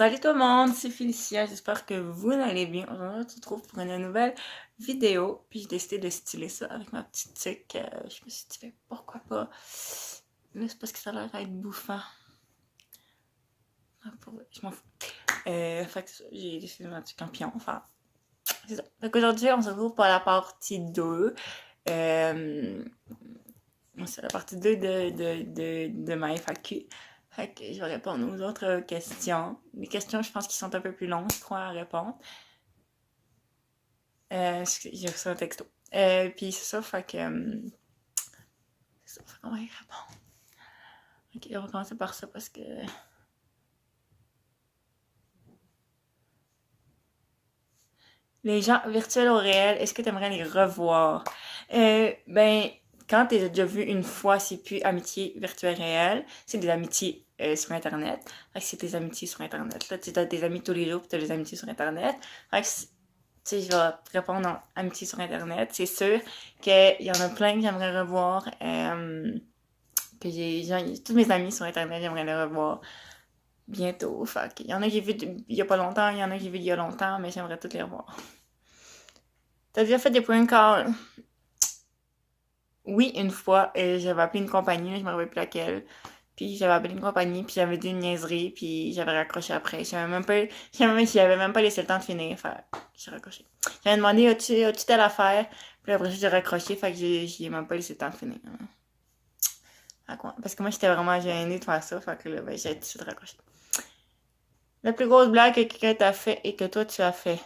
Salut tout le monde, c'est Félicia, j'espère que vous allez bien. Aujourd'hui, on se retrouve pour une nouvelle vidéo, puis j'ai décidé de styler ça avec ma petite tuque. Je me suis dit, pourquoi pas? Là, c'est parce que ça a l'air d'être bouffant. Ah, je m'en fous. Fait que j'ai décidé de mettre du campignon, enfin, c'est ça. Fait qu'aujourd'hui, on se retrouve pour la partie 2. C'est la partie 2 de ma FAQ. Fait que je vais répondre aux autres questions. Les questions, je pense, qui sont un peu plus longues, je crois, à répondre. J'ai reçu un texto. Puis c'est ça, fait que... c'est ça, fait qu'on va y répondre. Ok, on va commencer par ça parce que... Les gens virtuels ou réels, est-ce que tu aimerais les revoir? Ben, quand t'es déjà vu une fois, c'est plus amitié virtuelle réelle, c'est des amitiés sur Internet. Fait que c'est des amitiés sur Internet. Là, tu as des amis tous les jours, puis t'as des amitiés sur Internet. Fait que, tu sais, je vais te répondre en amitié sur Internet. C'est sûr qu'il y en a plein que j'aimerais revoir. Que tous mes amis sur Internet, j'aimerais les revoir bientôt. Fait qu'il y en a que j'ai vu il y a pas longtemps, il y en a que j'ai vu il y a longtemps, mais j'aimerais toutes les revoir. T'as déjà fait des prank calls? Oui, une fois, j'avais appelé une compagnie, je me rappelle plus laquelle. Puis j'avais appelé une compagnie, puis j'avais dit une niaiserie, puis j'avais raccroché après. J'avais même pas laissé le temps de finir, enfin, j'ai raccroché. J'avais demandé, as-tu telle affaire? Puis après, j'ai raccroché, fait que j'ai même pas laissé le temps de finir. Parce que moi, j'étais vraiment gênée de faire ça, fait que là, ben, j'ai tout de suite raccroché. La plus grosse blague que quelqu'un t'a fait et que toi, tu as fait.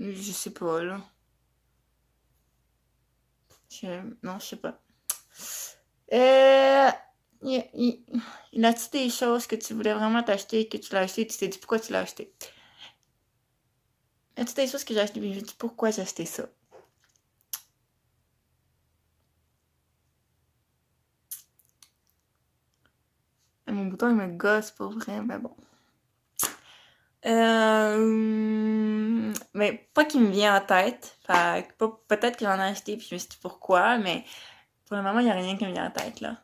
Je sais pas, là. Non, je sais pas. Euh, y a-t-il des choses que tu voulais vraiment t'acheter et que tu l'as acheté et tu t'es dit pourquoi tu l'as acheté? Y a-t-il des choses que j'ai achetées et je me dis pourquoi j'ai acheté ça? Mon bouton il me gosse pour vrai, mais bon. Mais pas qu'il me vient en tête. Fait que peut-être que j'en ai acheté puis je me suis dit pourquoi, mais pour le moment, il n'y a rien qui me vient en tête là.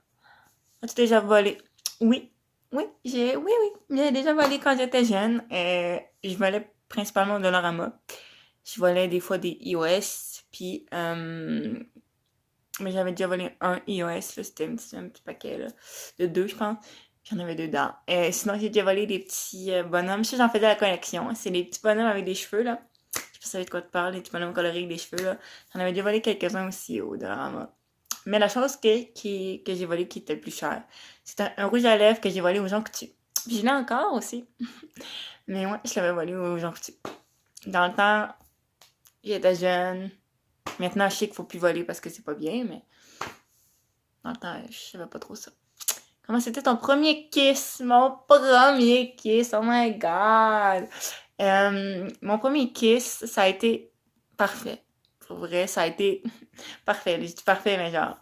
As-tu déjà volé? Oui. Oui. J'ai déjà volé quand j'étais jeune. Je volais principalement de l'orama. Je volais des fois des iOS, puis mais j'avais déjà volé un iOS, là, c'était un petit paquet là, de deux, je pense. J'en avais deux dedans. Sinon, j'ai déjà volé des petits bonhommes. Ça, j'en faisais la collection. C'est des petits bonhommes avec des cheveux, là. Je sais pas si ça de quoi te parle, des petits bonhommes colorés avec des cheveux, là. J'en avais déjà volé quelques-uns aussi au Dollarama. Mais la chose que j'ai volé qui était le plus cher, c'est un rouge à lèvres que j'ai volé aux gens coutus. Puis je l'ai encore aussi. Mais ouais, je l'avais volé aux gens coutus. Dans le temps, j'étais jeune. Maintenant, je sais qu'il faut plus voler parce que c'est pas bien, mais dans le temps, je savais pas trop ça. Comment c'était ton premier kiss? Mon premier kiss, oh my god! Mon premier kiss, ça a été parfait. Pour vrai, ça a été parfait. Je dis parfait, mais genre,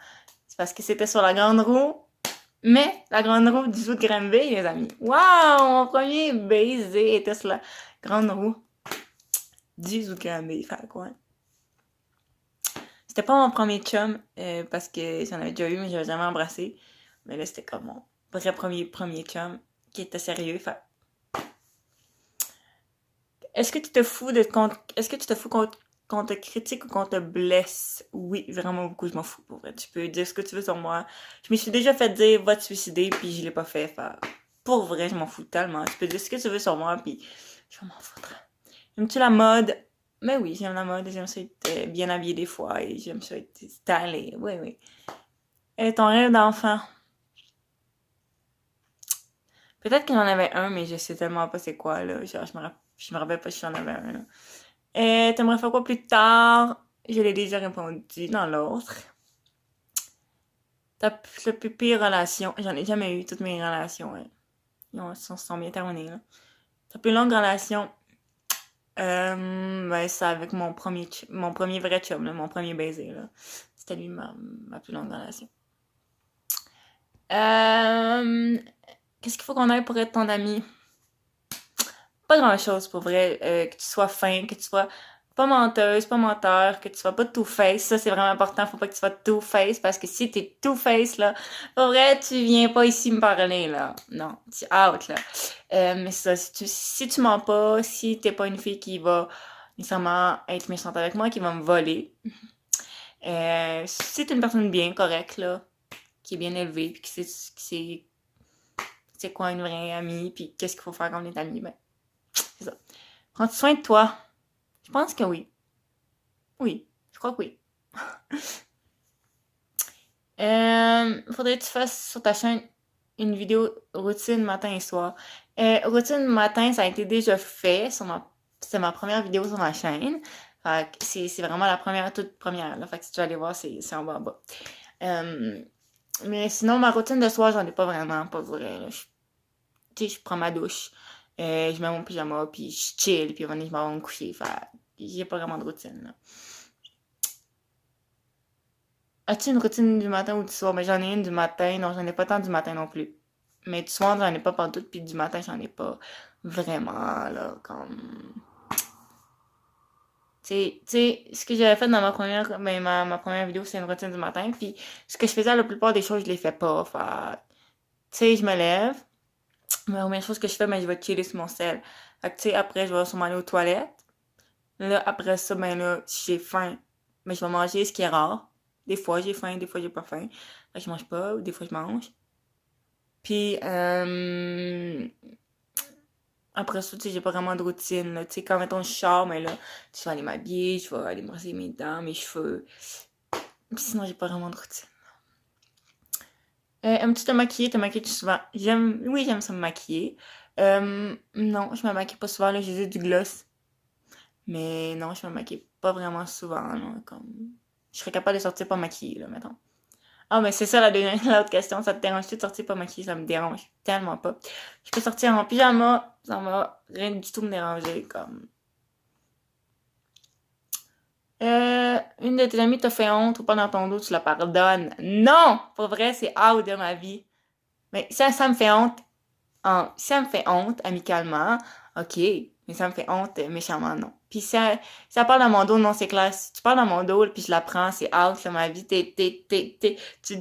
c'est parce que c'était sur la grande roue. Mais la grande roue du zoo de Granby, les amis. Waouh! Mon premier baiser était sur la grande roue du zoo de Granby. Fait quoi? C'était pas mon premier chum, parce que j'en avais déjà eu, mais j'avais jamais embrassé. Mais là, c'était comme mon vrai premier chum, qui était sérieux. Fait. Est-ce que tu te fous qu'on te critique ou qu'on te blesse? Oui, vraiment beaucoup, je m'en fous, pour vrai. Tu peux dire ce que tu veux sur moi. Je me suis déjà fait dire, va te suicider, puis je l'ai pas fait. Fait. Pour vrai, je m'en fous tellement. Tu peux dire ce que tu veux sur moi, puis je vais m'en foutre. Aimes-tu la mode? Mais oui, j'aime la mode, j'aime ça être bien habillée des fois, et j'aime ça être stylée. Oui. Et ton rêve d'enfant? Peut-être que j'en avais un, mais je sais tellement pas c'est quoi, là. Genre, je me rappelle pas si j'en avais un, là. Et t'aimerais faire quoi plus tard? Je l'ai déjà répondu dans l'autre. Ta plus pire relation? J'en ai jamais eu, toutes mes relations, ouais. Ils sont bien terminées, là. Ta plus longue relation? Ben, c'est avec mon premier vrai chum, là, mon premier baiser, là. C'était lui ma plus longue relation. Qu'est-ce qu'il faut qu'on aille pour être ton ami? Pas grand chose pour vrai, que tu sois fin, que tu sois pas menteuse, pas menteur, que tu sois pas two-face. Ça, c'est vraiment important. Faut pas que tu sois two-face parce que si t'es two-face, là, pour vrai, tu viens pas ici me parler, là. Non, tu out, là. Mais ça, si tu mens pas, si t'es pas une fille qui va nécessairement être méchante avec moi, qui va me voler, si t'es une personne bien correcte, là, qui est bien élevée, puis qui sait c'est quoi une vraie amie, puis qu'est-ce qu'il faut faire quand on est amis, ben, c'est ça. Prends-tu soin de toi? Je pense que oui. Oui, je crois que oui. Faudrait que tu fasses sur ta chaîne une vidéo routine matin et soir. Routine matin, ça a été déjà fait c'est ma première vidéo sur ma chaîne. Fait que c'est vraiment la première, toute première, là. Fait que si tu vas aller voir, c'est en bas en bas. Mais sinon, ma routine de soir, j'en ai pas vraiment, pas vrai, là. Tu sais, je prends ma douche, je mets mon pyjama, puis je chill, puis je m'en vais me coucher. Fait que j'ai pas vraiment de routine, là. As-tu une routine du matin ou du soir? Ben, j'en ai une du matin. Non, j'en ai pas tant du matin non plus. Mais du soir, j'en ai pas partout. Puis du matin, j'en ai pas vraiment, là, comme... Tu sais, ce que j'avais fait dans ma première vidéo, c'est une routine du matin. Puis ce que je faisais, la plupart des choses, je les fais pas. Fait tu sais, je me lève. La première chose que je fais, ben, je vais chiller sur mon sel. Fait que, tu sais, après, je vais sûrement aller aux toilettes. Là, après ça, ben là, si j'ai faim, ben, je vais manger, ce qui est rare. Des fois, j'ai faim, des fois, j'ai pas faim. Fait que je mange pas, ou des fois, je mange. Puis, après ça, tu sais, j'ai pas vraiment de routine, là. Tu sais, quand, mettons, je sors, mais là, je vais aller m'habiller, je vais aller brosser mes dents, mes cheveux. Puis sinon, j'ai pas vraiment de routine. Aimes-tu te maquiller? Te maquilles-tu souvent? Oui, j'aime ça me maquiller. Non, je me maquille pas souvent, là, j'ai juste du gloss. Mais non, je me maquille pas vraiment souvent, là, comme... Je serais capable de sortir pas maquillée, là, mettons. Ah, mais c'est ça l'autre question. Ça te dérange-tu de sortir pas maquillée? Ça me dérange tellement pas. Je peux sortir en pyjama, ça va rien du tout me déranger, comme... Une de tes amies t'a fait honte ou pas dans ton dos, tu la pardonnes. Non! Pour vrai, c'est out de ma vie. Mais ça me fait honte. Si ça me fait honte, amicalement, ok. Mais ça me fait honte, méchamment, non. Puis ça parle dans mon dos, non, c'est clair. Si tu parles dans mon dos, puis je la prends, c'est out, là, ma vie, tu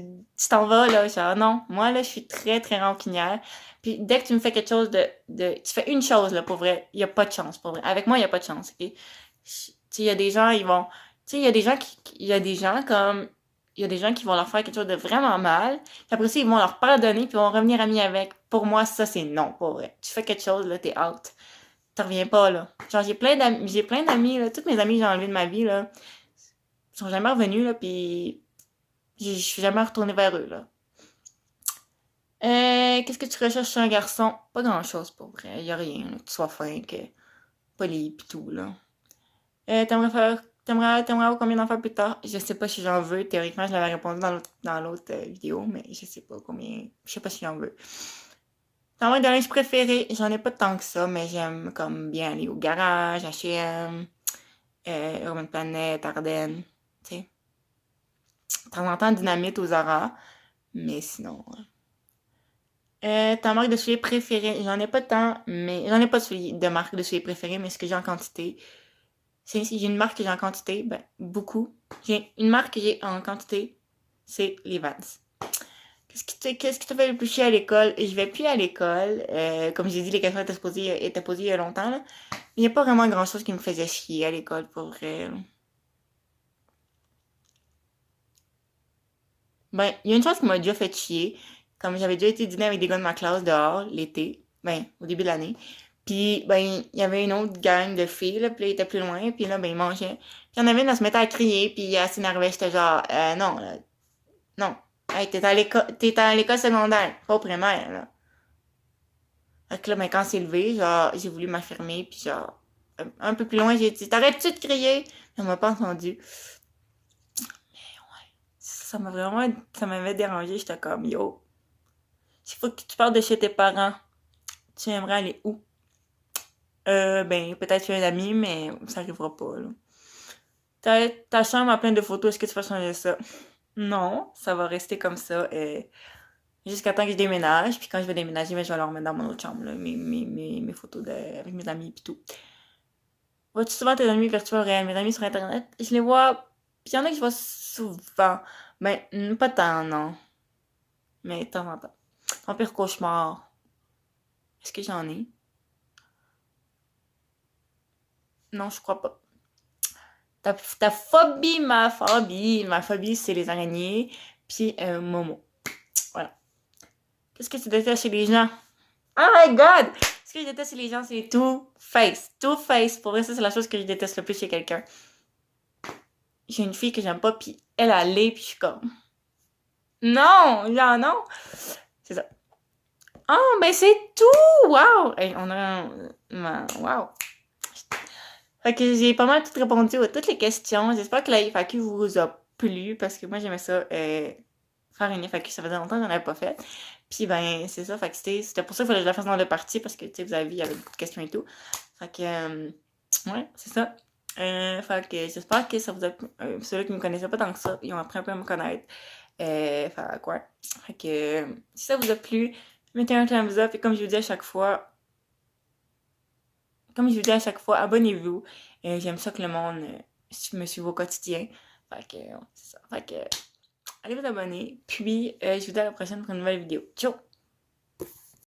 t'en vas, là, genre, non. Moi, là, je suis très, très rancunière. Puis dès que tu me fais quelque chose tu fais une chose, là, pour vrai, il y a pas de chance, pour vrai. Avec moi, il y a pas de chance, ok? Tu sais, il y a des gens, ils vont... Tu sais, il y a des gens comme... Il y a des gens qui vont leur faire quelque chose de vraiment mal, puis après ça, ils vont leur pardonner, puis ils vont revenir amis avec. Pour moi, ça, c'est non, pas vrai. Tu fais quelque chose, là, t'es out. T'en reviens pas, là. Genre, j'ai plein d'amis, là. Toutes mes amis que j'ai enlevés de ma vie, là, sont jamais revenus, là, puis je suis jamais retournée vers eux, là. Qu'est-ce que tu recherches chez un garçon? Pas grand-chose, pour vrai. Y a rien, là. Que tu sois fin, que poli, pis tout, là. T'aimerais avoir combien d'enfants plus tard? Je sais pas si j'en veux. Théoriquement, je l'avais répondu dans l'autre vidéo, mais je sais pas combien. Je sais pas si j'en veux. Ta marque de linge préférée, j'en ai pas tant que ça, mais j'aime comme bien aller au garage, H&M, Urban Planet, Ardennes, tu sais. De temps en temps, Dynamite aux Zara, mais sinon... ta marque de souliers préférée, j'en ai pas tant, mais j'en ai pas de marque de souliers préférée, mais ce que j'ai en quantité, si j'ai une marque que j'ai en quantité, ben, beaucoup. J'ai une marque que j'ai en quantité, c'est les Vans. Qu'est-ce qui te fait le plus chier à l'école? Je vais plus à l'école. Comme j'ai dit, les questions étaient posées il y a longtemps, là. Il n'y a pas vraiment grand-chose qui me faisait chier à l'école, pour vrai, là. Ben, il y a une chose qui m'a déjà fait chier. Comme j'avais déjà été dîner avec des gars de ma classe dehors, l'été. Ben, au début de l'année. Puis, ben, il y avait une autre gang de filles, là, puis là, ils étaient plus loin, puis là, ben, ils mangeaient. Puis il y en avait une, elle se mettait à crier, puis elle s'énervait, j'étais genre, non, là, non. Hey, t'es à l'école secondaire, pas au primaire, là. Fait que là, ben, quand c'est levé, genre, j'ai voulu m'affirmer, puis genre, un peu plus loin, j'ai dit, t'arrêtes-tu de crier? Elle m'a pas entendu. Ça m'avait dérangé, j'étais comme, yo, s'il faut que tu parles de chez tes parents, tu aimerais aller où? Ben, peut-être chez un ami, mais ça arrivera pas, là. Ta chambre a plein de photos, est-ce que tu vas changer ça? Non, ça va rester comme ça, jusqu'à temps que je déménage, puis quand je vais déménager, ben, je vais leur mettre dans mon autre chambre, là, mes photos avec mes amis, puis tout. Vois-tu souvent tes amis virtuels réels? Mes amis sur Internet, je les vois. Puis il y en a que je vois souvent. Ben, pas tant, non. Mais de temps en temps. Ton pire cauchemar. Est-ce que j'en ai? Non, je crois pas. Ta phobie, ma phobie. Ma phobie, c'est les araignées. Puis Momo. Voilà. Qu'est-ce que tu détestes chez les gens? Oh my god! Ce que je déteste chez les gens, c'est tout face. Tout face. Pour vrai, ça, c'est la chose que je déteste le plus chez quelqu'un. J'ai une fille que j'aime pas, puis elle l'est, puis je suis comme. Non! Genre, non! C'est ça. Oh, ben c'est tout! Wow! Hey, on a un. Wow! Fait que j'ai pas mal tout répondu à toutes les questions. J'espère que la FAQ vous a plu, parce que moi, j'aimais ça. Faire une FAQ, ça faisait longtemps que j'en avais pas fait. Puis ben, c'est ça. Fait que c'était pour ça qu'il fallait que je la fasse dans le parti, parce que, tu sais, vous avez vu, il y avait beaucoup de questions et tout. Fait que, ouais, c'est ça. Fait que j'espère que ça vous a plu. Ceux-là qui me connaissaient pas tant que ça, ils ont appris un peu à me connaître. Fait quoi. Fait que, si ça vous a plu, mettez un thumbs up. Et comme je vous dis à chaque fois, abonnez-vous. J'aime ça que le monde me suive au quotidien. Fait que, c'est ça. Fait que, allez vous abonner. Puis, je vous dis à la prochaine pour une nouvelle vidéo. Ciao!